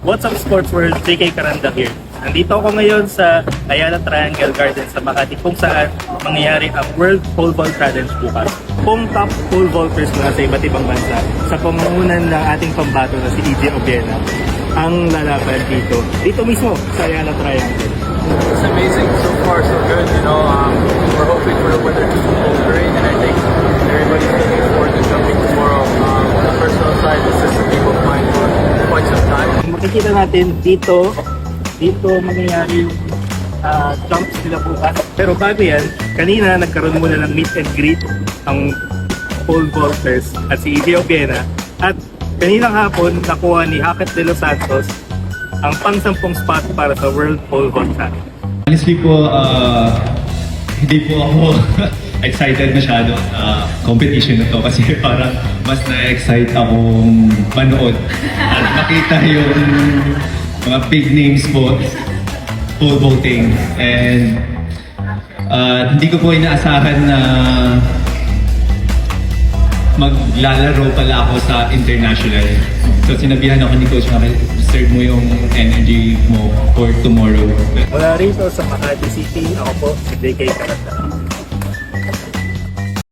What's up Sports World? JK Caranda here. Nandito ako ngayon sa Ayala Triangle Garden sa Makati kung saan mangyayari ang World Pole Vault Challenge bukas. Kung top pole vaulters mula sa iba't ibang bansa sa pamumunan ng ating pambato na si EJ Obiena ang lalaban dito mismo sa Ayala Triangle. It's amazing. So far, so good. We're hoping for the winner to hold the ring, and I think everybody's looking forward to jumping tomorrow. On the personal side, this is a dream of mine for quite some time. Makikita natin dito mangyayari yung jumps nila bukas. Pero bago yan, kanina nagkaroon muna ng meet and greet ang pole vaulters at si EJ Obiena. At kaninang hapon, nakuha ni Hackett de los Santos ang pang-10 spot para sa World Pole Vault Challenge. Honestly po, hindi po ako excited masyado sa competition na to kasi parang mas na-excite akong manood at makita yung mga big names po pole vaulting, and hindi ko po inaasahan na maglalaro pala ako sa international. So sinabihan ako ni Coach na reserve mo yung energy mo for tomorrow. Mula rito sa Makati City, ako po si JK Caranda.